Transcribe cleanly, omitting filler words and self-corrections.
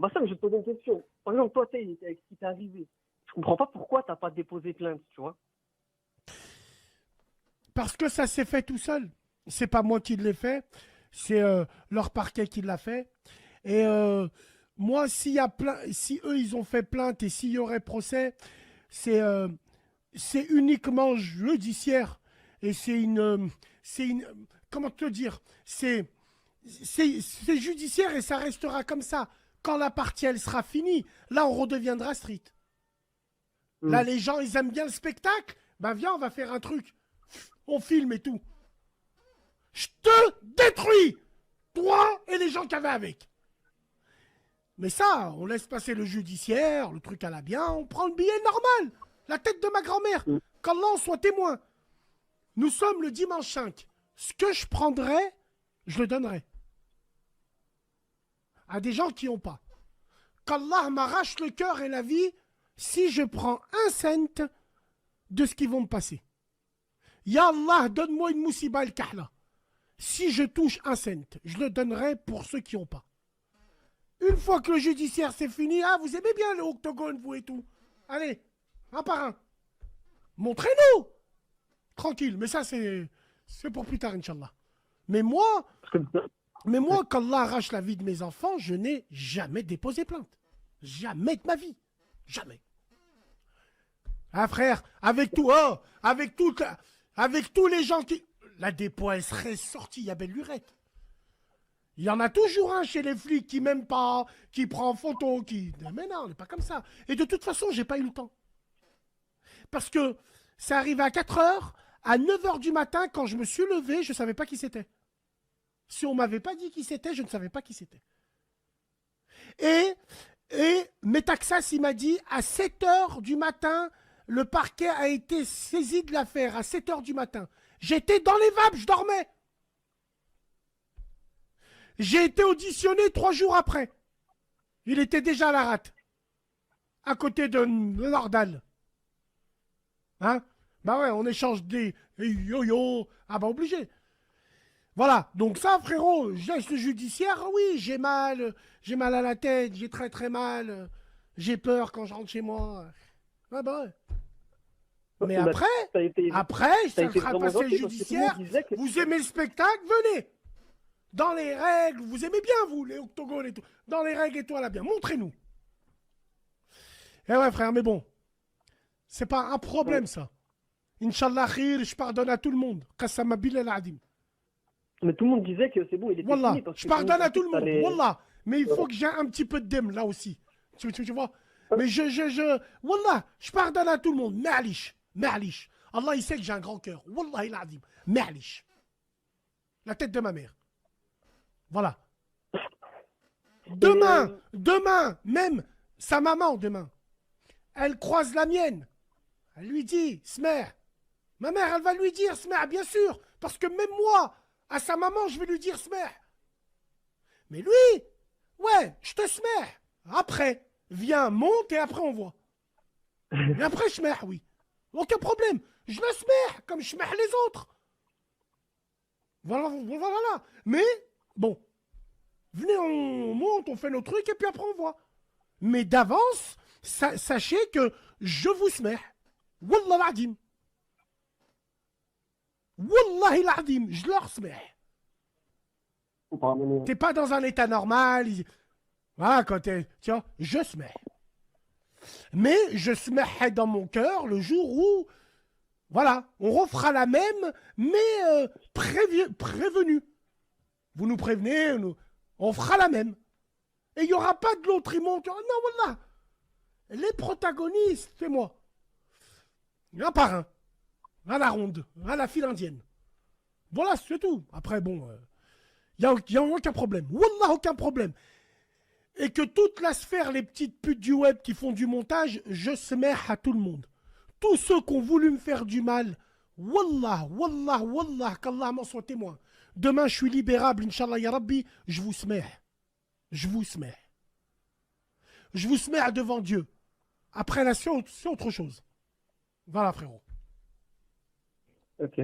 Bassam, je te pose une question. Par exemple, toi, avec ce qui t'est arrivé, je comprends pas pourquoi t'as pas déposé plainte, tu vois. Parce que ça s'est fait tout seul. C'est pas moi qui l'ai fait, c'est leur parquet qui l'a fait. Et moi, si eux ils ont fait plainte et s'il y aurait procès, c'est c'est uniquement judiciaire et c'est une, comment te dire, c'est judiciaire et ça restera comme ça. Quand la partie elle sera finie, là on redeviendra street. Là Hmm. les gens ils aiment bien le spectacle, ben viens on va faire un truc, on filme et tout. Je te détruis, toi et les gens qui avaient avec. Mais ça, on laisse passer le judiciaire, le truc à la bien, on prend le billet normal. La tête de ma grand-mère. Hmm. Qu'Allah en soit témoin. Nous sommes le dimanche 5. Ce que je prendrai, je le donnerai. À des gens qui n'ont pas. Qu'Allah m'arrache le cœur et la vie si je prends un cent de ce qu'ils vont me passer. Ya Allah, donne-moi une moussiba al-kahla. Si je touche un cent, je le donnerai pour ceux qui n'ont pas. Une fois que le judiciaire c'est fini, ah, vous aimez bien le octogone, vous et tout. Allez, un par un. Montrez-nous. Tranquille, mais ça c'est pour plus tard, Inch'Allah. Mais moi, Parce que, mais moi, qu'Allah arrache la vie de mes enfants, je n'ai jamais déposé plainte. Jamais de ma vie. Jamais. Ah frère, avec tout, oh, avec tous les gens qui... La dépôt, elle serait sortie, il y a belle lurette. Il y en a toujours un chez les flics qui m'aime pas, qui prend en photo, qui... Mais non, on n'est pas comme ça. Et de toute façon, j'ai pas eu le temps. Parce que ça arrivait à 4 heures, à 9 heures du matin, quand je me suis levé, je ne savais pas qui c'était. Si on ne m'avait pas dit qui c'était, je ne savais pas qui c'était. Et Metaxas, il m'a dit, à 7 heures du matin, le parquet a été saisi de l'affaire, à 7 heures du matin. J'étais dans les vapes, je dormais. J'ai été auditionné 3 jours après. Il était déjà à la rate, à côté de Nordal. Hein? Bah ouais, on échange des yo-yo. Ah bah obligé. Voilà, donc ça, frérot, geste judiciaire, oui, j'ai mal à la tête, j'ai très très mal, j'ai peur quand je rentre chez moi. Ah bah ouais. Mais bah, après, t'as ça été sera vraiment passé gentil parce que tout le monde judiciaire, disait que. vous aimez le spectacle, venez. Dans les règles, vous aimez bien, vous, les octogones et tout. Dans les règles et tout, à la bien, montrez-nous. Eh ouais, frère, mais bon, c'est pas un problème, ça. Inch'Allah khir, je pardonne à tout le monde. Qassama billah al-adim. Mais tout le monde disait que c'est bon, il était Wallah, fini parce je que tout le monde pardonne à pensait tout que le monde. t'allais. Wallah. Mais il faut que j'ai un petit peu de dem là aussi. Tu vois. Mais Wallah, je pardonne à tout le monde. Ma'alish. Ma'alish. Allah, il sait que j'ai un grand cœur. Wallah, il a dit. Ma'alish. La tête de ma mère. Voilà. Demain, même sa maman, demain, elle croise la mienne. Elle lui dit, Smer. Ma mère, elle va lui dire, Smer, bien sûr. Parce que même moi, à sa maman, je vais lui dire Smer. Mais lui, ouais, je te smer. Après, viens, monte et après on voit. Et après, je smer, oui. Aucun problème. Je le smer comme je smer les autres. Voilà. Mais, bon, venez, on monte, on fait nos trucs et puis après on voit. Mais d'avance, sachez que je vous smer. Wallah l'adим. Wallahi l'adim, je leur smer. T'es pas dans un état normal. Voilà, quand t'es. Tiens, je se mets. Mais je se mets dans mon cœur le jour où. Voilà, on refera la même, mais prévenu. Vous nous prévenez, on fera la même. Et il n'y aura pas de l'autre, ils montent. Non, voilà. Les protagonistes, c'est moi. Un par un. À la ronde, à la file indienne. Voilà, c'est tout. Après, bon. Il n'y a aucun problème. Wallah, aucun problème. Et que toute la sphère, les petites putes du web qui font du montage, je se mets à tout le monde. Tous ceux qui ont voulu me faire du mal, wallah, qu'Allah m'en soit témoin. Demain, je suis libérable, Inch'Allah, ya Rabbi, je vous smeh. Je vous smeh. Je vous smeh devant Dieu. Après, là, c'est autre chose. Voilà, frérot. Ok.